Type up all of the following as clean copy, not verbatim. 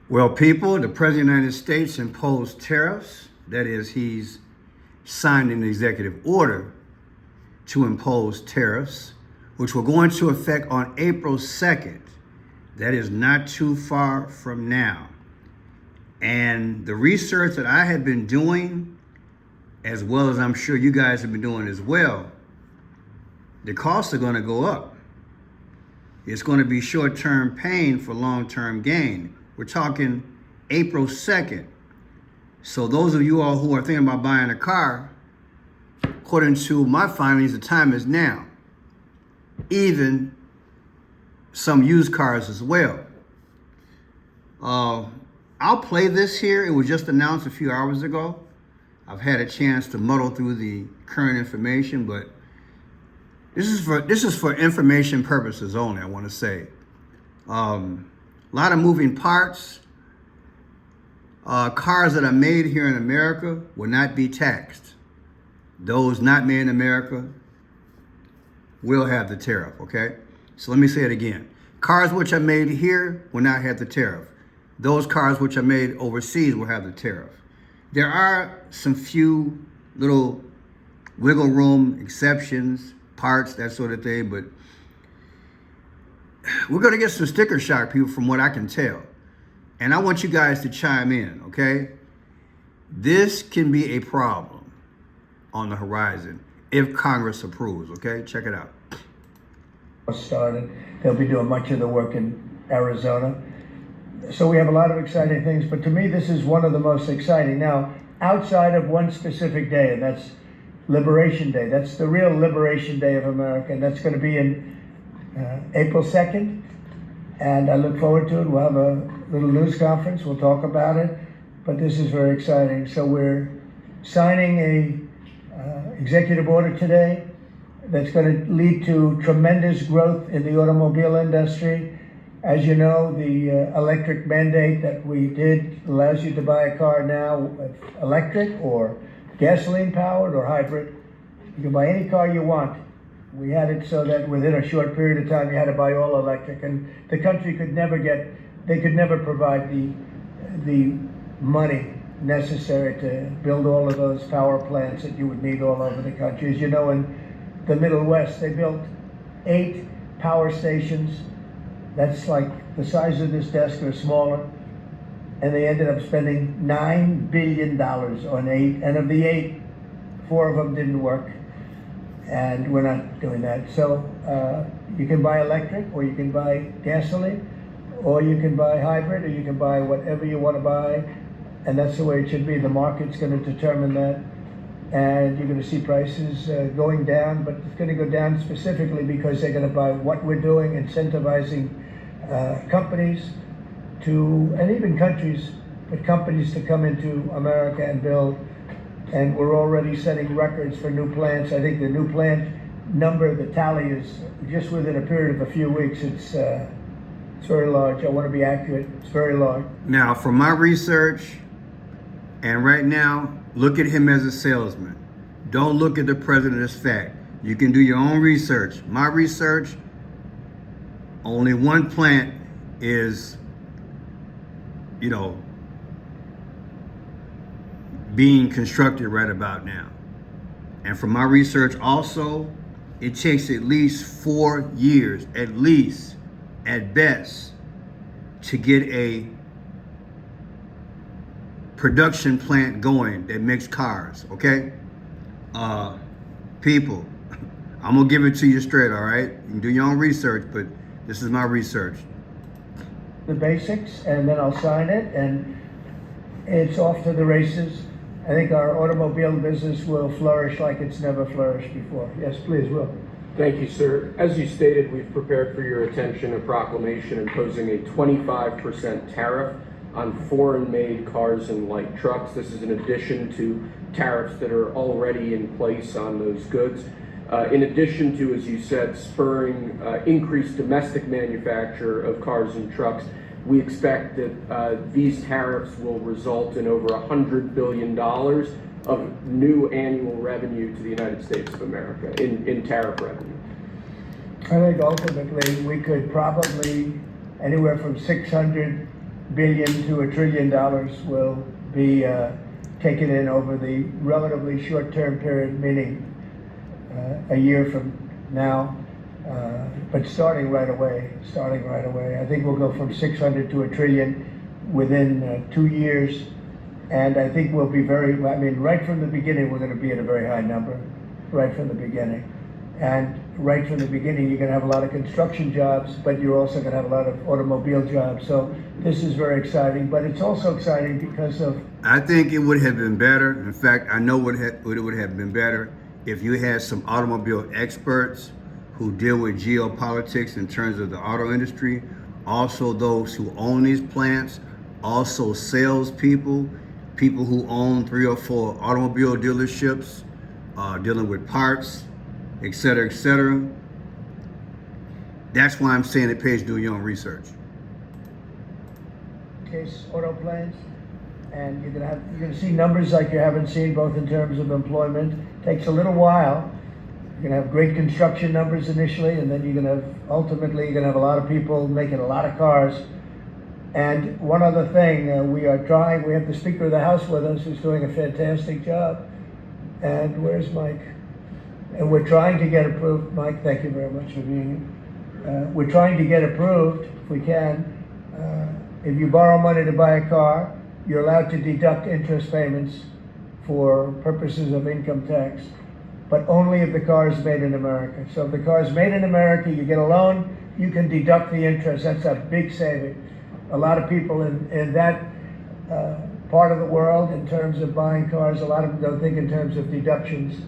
Well, people, the President of the United States imposed tariffs. That is, he's signed an executive order to impose tariffs, which will go into effect on April 2nd. That is not too far from now. And the research that I have been doing, as well as I'm sure you guys have been doing as well, the costs are going to go up. It's going to be short-term pain for long-term gain. We're talking April 2nd. So those of you all who are thinking about buying a car, according to my findings, the time is now. Even some used cars as well. I'll play this here. It was just announced a few hours ago. I've had a chance to muddle through the current information, but this is for information purposes only, I want to say. A lot of moving parts. Cars that are made here in America will not be taxed. Those not made in America will have the tariff, okay? So let me say it again. Cars which are made here will not have the tariff. Those cars which are made overseas will have the tariff. There are some few little wiggle room exceptions, parts, that sort of thing, but we're going to get some sticker shock, people, from what I can tell. And I want you guys to chime in, okay? This can be a problem on the horizon if Congress approves, okay? Check it out. Started. They'll be doing much of the work in Arizona. So we have a lot of exciting things, but to me, this is one of the most exciting. Now, outside of one specific day, and that's Liberation Day. That's the real Liberation Day of America, and that's going to be in April 2nd. And I look forward to it. We'll have a little news conference. We'll talk about it, but this is very exciting. So we're signing a executive order today that's going to lead to tremendous growth in the automobile industry. As you know, the electric mandate that we did allows you to buy a car now with electric or gasoline powered or hybrid. You can buy any car you want. We had it so that within a short period of time you had to buy all electric, and the country could never provide the money necessary to build all of those power plants that you would need all over the country. As you know, in the Middle West, they built 8 power stations. That's like the size of this desk or smaller. And they ended up spending $9 billion on 8. And of the 8, 4 of them didn't work. And we're not doing that. So you can buy electric, or you can buy gasoline, or you can buy hybrid, or you can buy whatever you want to buy. And that's the way it should be. The market's going to determine that. And you're going to see prices going down, but it's going to go down specifically because they're going to buy what we're doing, incentivizing companies to, and even countries, but companies to come into America and build. And we're already setting records for new plants. I think the new plant number, the tally is just within a period of a few weeks. It's very large. I want to be accurate. It's very large. Now, from my research, and right now, look at him as a salesman. Don't look at the president as fact. You can do your own research. My research, only one plant is, being constructed right about now. And from my research also, it takes at least 4 years, at least, at best, to get a production plant going that makes cars, okay? People, I'm gonna give it to you straight, all right? You can do your own research, but this is my research. The basics, and then I'll sign it, and it's off to the races. I think our automobile business will flourish like it's never flourished before. Yes, please, Will. Thank you, sir. As you stated, we've prepared for your attention a proclamation imposing a 25% tariff on foreign-made cars and light trucks. This is in addition to tariffs that are already in place on those goods. In addition to, as you said, spurring increased domestic manufacture of cars and trucks, we expect that these tariffs will result in over $100 billion of new annual revenue to the United States of America in tariff revenue. I think ultimately we could probably anywhere from 600 billion to $1 trillion will be taken in over the relatively short-term period, meaning a year from now, but starting right away. I think we'll go from 600 to $1 trillion within 2 years, and I think we'll be right from the beginning, we're going to be at a very high number, right from the beginning. And right from the beginning, you're going to have a lot of construction jobs, but you're also going to have a lot of automobile jobs. So this is very exciting, but it's also exciting because of... I think it would have been better. In fact, I know it would have been better if you had some automobile experts who deal with geopolitics in terms of the auto industry, also those who own these plants, also salespeople, people who own 3 or 4 automobile dealerships, dealing with parts, et cetera, et cetera. That's why I'm saying it pays to do your own research. Case auto plants, and you're gonna see numbers like you haven't seen, both in terms of employment. Takes a little while. You're gonna have great construction numbers initially, and then you're gonna have a lot of people making a lot of cars. And one other thing, we have the Speaker of the House with us, who's doing a fantastic job. And where's Mike? And we're trying to get approved. Mike, thank you very much for being here. We're trying to get approved, if we can. If you borrow money to buy a car, you're allowed to deduct interest payments for purposes of income tax, but only if the car is made in America. So if the car is made in America, you get a loan, you can deduct the interest. That's a big saving. A lot of people in that part of the world, in terms of buying cars, a lot of them don't think in terms of deductions.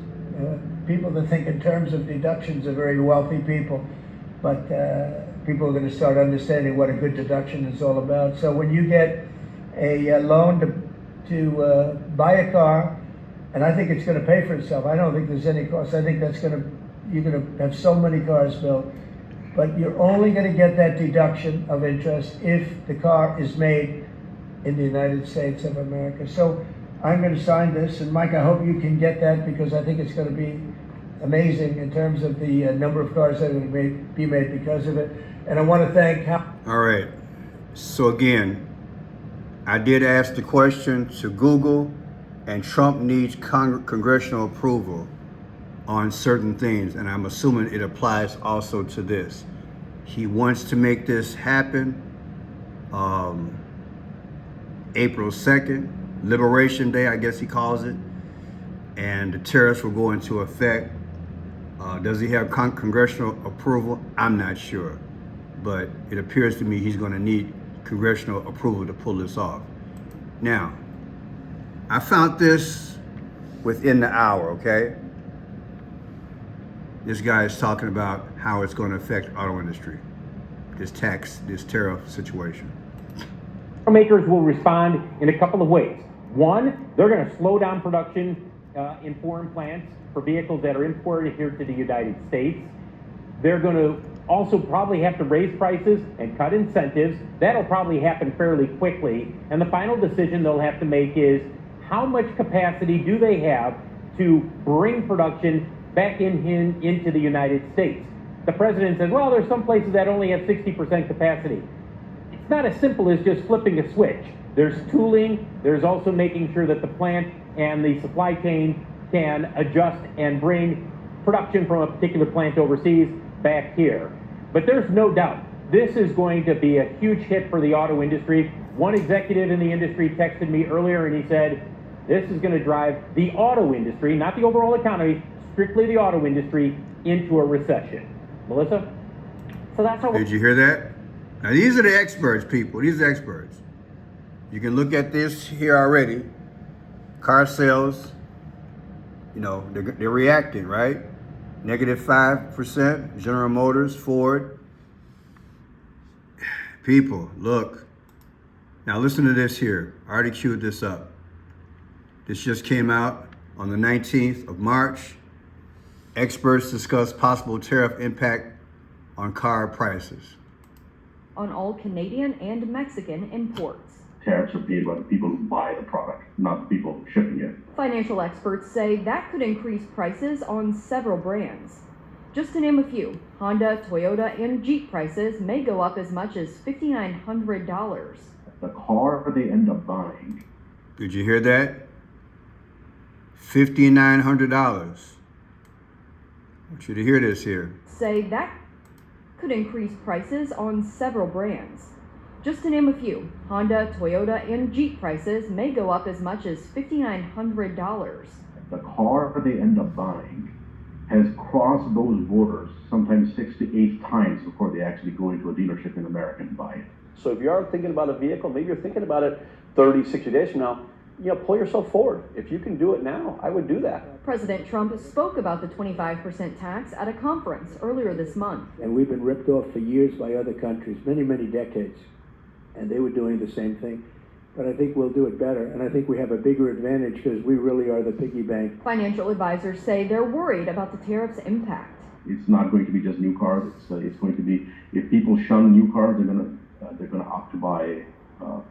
People that think in terms of deductions are very wealthy people, but people are going to start understanding what a good deduction is all about. So when you get a loan to buy a car, and I think it's going to pay for itself. I don't think there's any cost. I think you're going to have so many cars built, but you're only going to get that deduction of interest if the car is made in the United States of America. So I'm going to sign this, and Mike, I hope you can get that, because I think it's going to be amazing in terms of the number of cars that are going to be made because of it. And I want to thank... All right. So again, I did ask the question to Google, and Trump needs congressional approval on certain things, and I'm assuming it applies also to this. He wants to make this happen April 2nd, Liberation Day, I guess he calls it, and the tariffs will go into effect. Does he have congressional approval? I'm not sure, but it appears to me he's going to need congressional approval to pull this off. Now, I found this within the hour, okay? This guy is talking about how it's going to affect auto industry, this tariff situation. Automakers will respond in a couple of ways. One, they're going to slow down production in foreign plants for vehicles that are imported here to the United States. They're going to also probably have to raise prices and cut incentives. That'll probably happen fairly quickly. And the final decision they'll have to make is, how much capacity do they have to bring production back into the United States? The president says, well, there's some places that only have 60% capacity. It's not as simple as just flipping a switch. There's tooling. There's also making sure that the plant and the supply chain can adjust and bring production from a particular plant overseas back here. But there's no doubt this is going to be a huge hit for the auto industry. One executive in the industry texted me earlier, and he said, this is going to drive the auto industry, not the overall economy, strictly the auto industry, into a recession. Melissa? So that's how... Did you hear that? Now, these are the experts, people. These are experts. You can look at this here already. Car sales, they're reacting, right? -5%. General Motors, Ford. People, look. Now, listen to this here. I already queued this up. This just came out on the 19th of March. Experts discuss possible tariff impact on car prices. On all Canadian and Mexican imports. Tariffs are paid by the people who buy the product, not the people shipping it. Financial experts say that could increase prices on several brands. Just to name a few, Honda, Toyota, and Jeep prices may go up as much as $5,900. The car they end up buying. Did you hear that? $5,900. I want you to hear this here. Say that could increase prices on several brands. Just to name a few, Honda, Toyota, and Jeep prices may go up as much as $5,900. The car they end up buying has crossed those borders sometimes 6 to 8 times before they actually go into a dealership in America and buy it. So if you are thinking about a vehicle, maybe you're thinking about it 30, 60 days from now, pull yourself forward. If you can do it now, I would do that. President Trump spoke about the 25% tax at a conference earlier this month. And we've been ripped off for years by other countries, many, many decades. And they were doing the same thing. But I think we'll do it better. And I think we have a bigger advantage because we really are the piggy bank. Financial advisors say they're worried about the tariff's impact. It's not going to be just new cars. It's going to be, if people shun new cars, they're going to opt to buy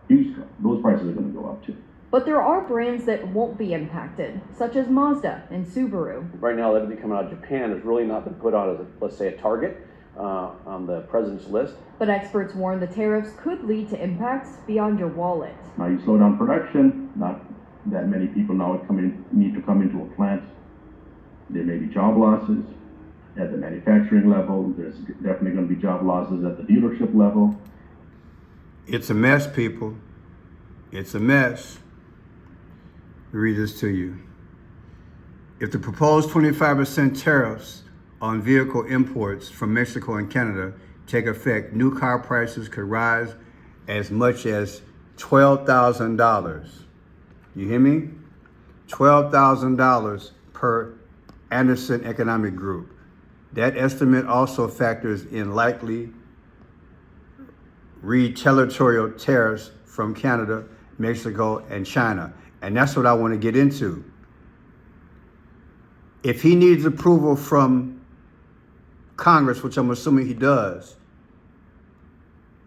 used cars. Those prices are going to go up too. But there are brands that won't be impacted, such as Mazda and Subaru. Right now, everything coming out of Japan has really not been put on as, let's say, a target on the president's list. But experts warn the tariffs could lead to impacts beyond your wallet. Now you slow down production, not that many people now need to come into a plant. There may be job losses at the manufacturing level. There's definitely going to be job losses at the dealership level. It's a mess, people. It's a mess. Let me read this to you. If the proposed 25% tariffs on vehicle imports from Mexico and Canada take effect, new car prices could rise as much as $12,000. You hear me? $12,000 per Anderson Economic Group. That estimate also factors in likely retaliatory tariffs from Canada, Mexico, and China. And that's what I want to get into. If he needs approval from Congress, which I'm assuming he does,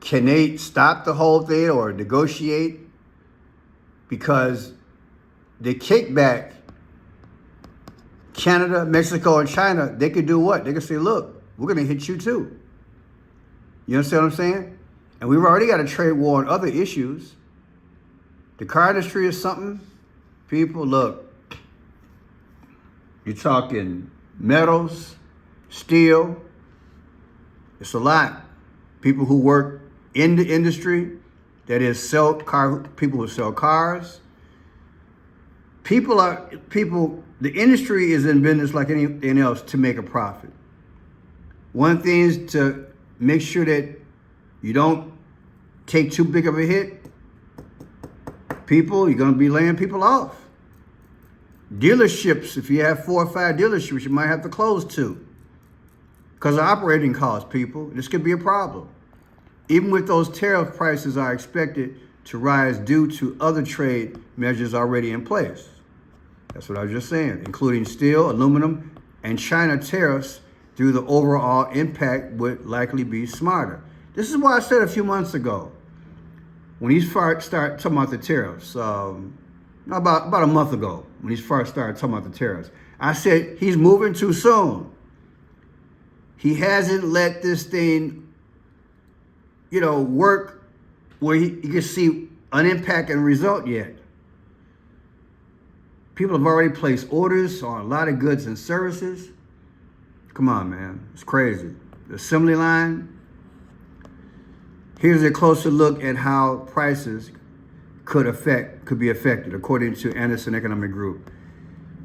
can they stop the whole thing or negotiate? Because the kickback, Canada, Mexico, and China, they could do what? They could say, look, we're going to hit you too. You understand what I'm saying? And we've already got a trade war on other issues. The car industry is something. People, look, you're talking metals, steel. It's a lot. People who work in the industry, that is people who sell cars. The industry is in business like anything else to make a profit. One thing is to make sure that you don't take too big of a hit. You're going to be laying people off. Dealerships, if you have 4 or 5 dealerships, you might have to close 2. Because of operating costs, people. This could be a problem. Even with those tariff prices are expected to rise due to other trade measures already in place. That's what I was just saying, including steel, aluminum, and China tariffs. Through the overall impact would likely be smarter. This is what I said a few months ago when he started talking about the tariffs. About a month ago when he first started talking about the tariffs. I said he's moving too soon. He hasn't let this thing, work where he can see an impact and result yet. People have already placed orders on a lot of goods and services. Come on, man. It's crazy. The assembly line. Here's a closer look at how prices could be affected, according to Anderson Economic Group.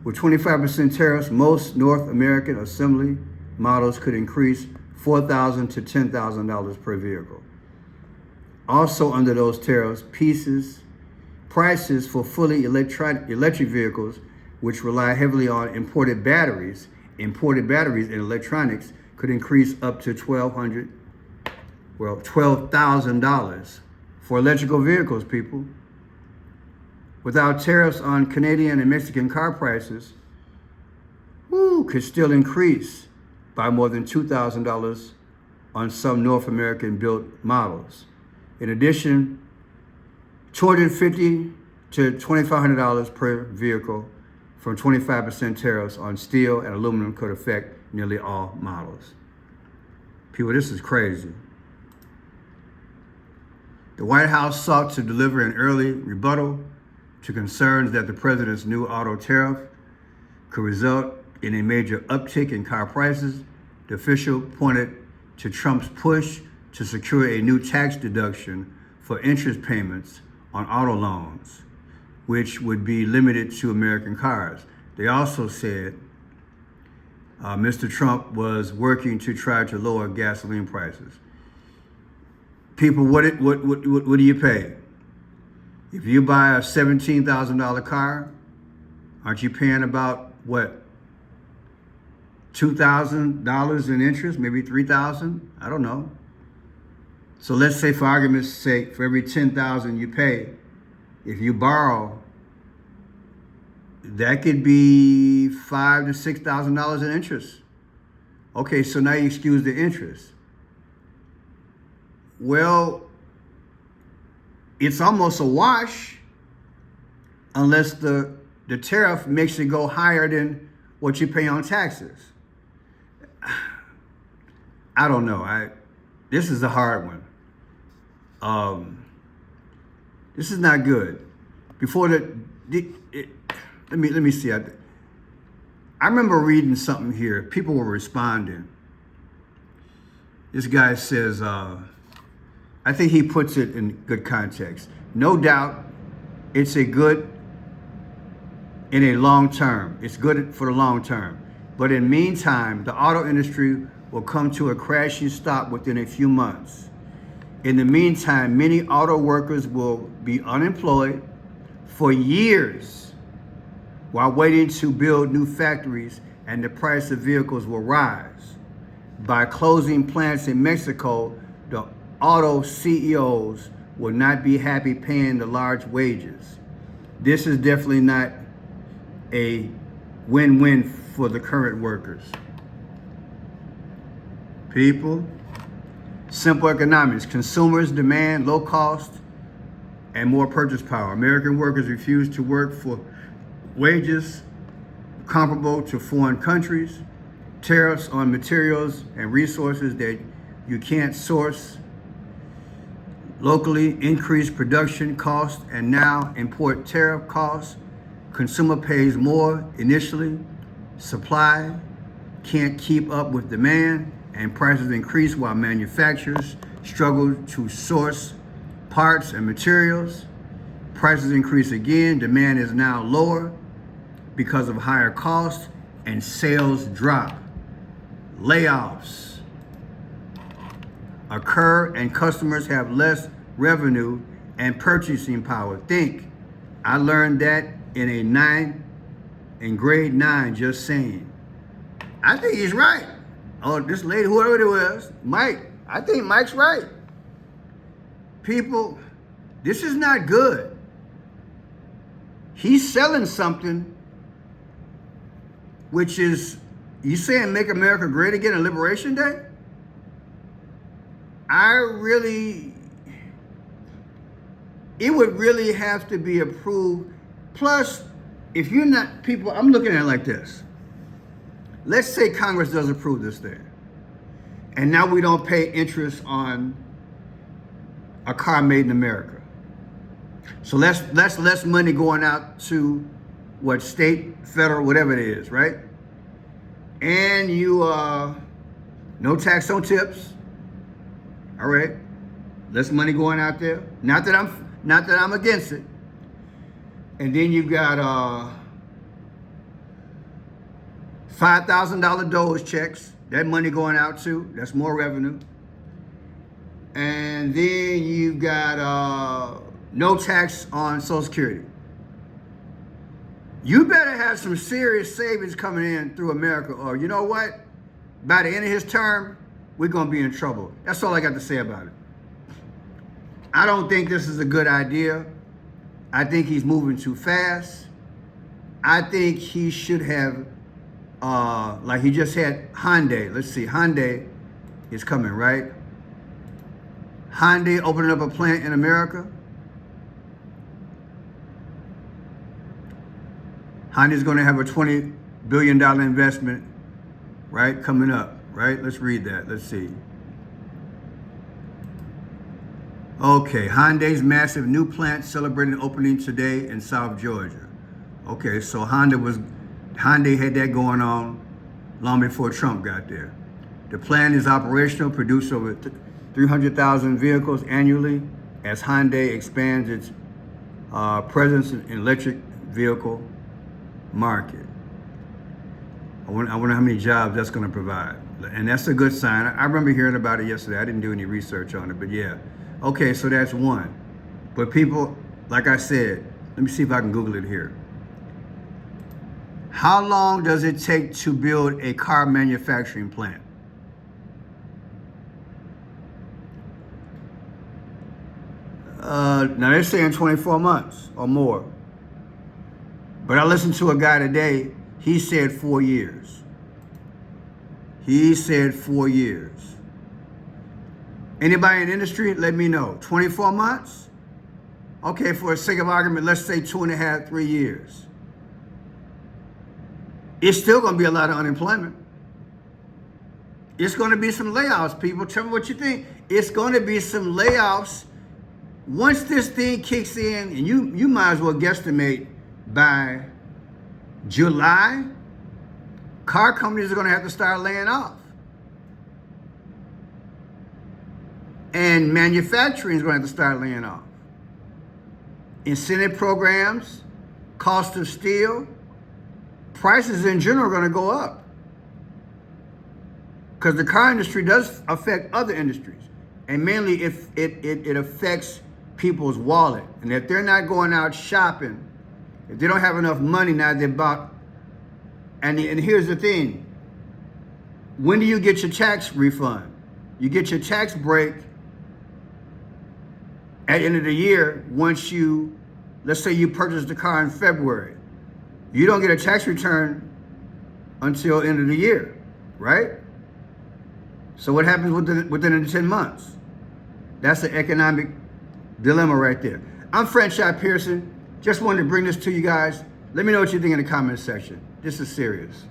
With 25% tariffs, most North American assembly models could increase $4,000 to $10,000 per vehicle. Also under those tariffs, prices for fully electric vehicles, which rely heavily on imported batteries and electronics, could increase up to $12,000 for electrical vehicles, people. Without tariffs on Canadian and Mexican car prices, could still increase by more than $2,000 on some North American built models. In addition, $250 to $2,500 per vehicle from 25% tariffs on steel and aluminum could affect nearly all models. People, this is crazy. The White House sought to deliver an early rebuttal to concerns that the president's new auto tariff could result in a major uptick in car prices. The official pointed to Trump's push to secure a new tax deduction for interest payments on auto loans, which would be limited to American cars. They also said Mr. Trump was working to try to lower gasoline prices. People, what do you pay? If you buy a $17,000 car, aren't you paying about what? $2,000 in interest, maybe $3,000? I don't know. So let's say, for argument's sake, for every $10,000 you pay, if you borrow, that could be $5,000 to $6,000 in interest. Okay, so now you excuse the interest. Well, it's almost a wash unless the tariff makes it go higher than what you pay on taxes. I don't know. This is a hard one. This is not good. Before let me see. I remember reading something here. People were responding. This guy says, I think he puts it in good context. No doubt, it's a good in a long term. It's good for the long term. But in the meantime, the auto industry will come to a crashing stop within a few months. In the meantime, many auto workers will be unemployed for years while waiting to build new factories, and the price of vehicles will rise. By closing plants in Mexico, the auto CEOs will not be happy paying the large wages. This is definitely not a win-win for the current workers. People, simple economics. Consumers demand low cost and more purchase power. American workers refuse to work for wages comparable to foreign countries. Tariffs on materials and resources that you can't source locally increase production costs and now import tariff costs. Consumer pays more initially. Supply can't keep up with demand, and prices increase while manufacturers struggle to source parts and materials. Prices increase again. Demand is now lower because of higher costs, and sales drop. Layoffs occur and customers have less revenue and purchasing power. Think, I learned that in grade 9, just saying. I think he's right. Oh, this lady, whoever it was, Mike, I think Mike's right. People, this is not good. He's selling something which is, you saying make America great again on Liberation Day? It would really have to be approved. Plus, if you're not, people, I'm looking at it like this. Let's say Congress does approve this thing, and now we don't pay interest on a car made in America. So that's less money going out to what, state, federal, whatever it is, right? And you no tax on tips. All right, less money going out there. Not that I'm against it. And then you've got $5,000 Doge checks. That money going out too. That's more revenue. And then you've got no tax on Social Security. You better have some serious savings coming in through America, or you know what? By the end of his term, we're going to be in trouble. That's all I got to say about it. I don't think this is a good idea. I think he's moving too fast. I think he should have, like he just had Hyundai. Let's see, Hyundai is coming, right? Hyundai opening up a plant in America. Hyundai's going to have a $20 billion investment right? Coming up, right? Let's read that. Let's see. Okay, Hyundai's massive new plant celebrating opening today in South Georgia. Okay, so Hyundai had that going on long before Trump got there. The plant is operational, produce over 300,000 vehicles annually as Hyundai expands its presence in electric vehicle market. I wonder how many jobs that's going to provide. And that's a good sign. I remember hearing about it yesterday. I didn't do any research on it, but yeah. Okay, so that's one. But people, like I said, let me see if I can Google it here. How long does it take to build a car manufacturing plant? Now they're saying 24 months or more. But I listened to a guy today, he said 4 years. He said 4 years. Anybody in the industry, let me know. 24 months? Okay, for the sake of argument, let's say 2.5, 3 years. It's still gonna be a lot of unemployment. It's gonna be some layoffs, people. Tell me what you think. It's gonna be some layoffs. Once this thing kicks in, and you might as well guesstimate by July, car companies are gonna have to start laying off. And manufacturing is going to have to start laying off. Incentive programs, cost of steel, prices in general are going to go up. Because the car industry does affect other industries. And mainly it affects people's wallet. And if they're not going out shopping, if they don't have enough money now, they're about, and here's the thing. When do you get your tax refund? You get your tax break at the end of the year. Once you, let's say you purchased the car in February, you don't get a tax return until end of the year, right? So what happens within the 10 months? That's an economic dilemma right there. I'm Franchise Pearson. Just wanted to bring this to you guys. Let me know what you think in the comment section. This is serious.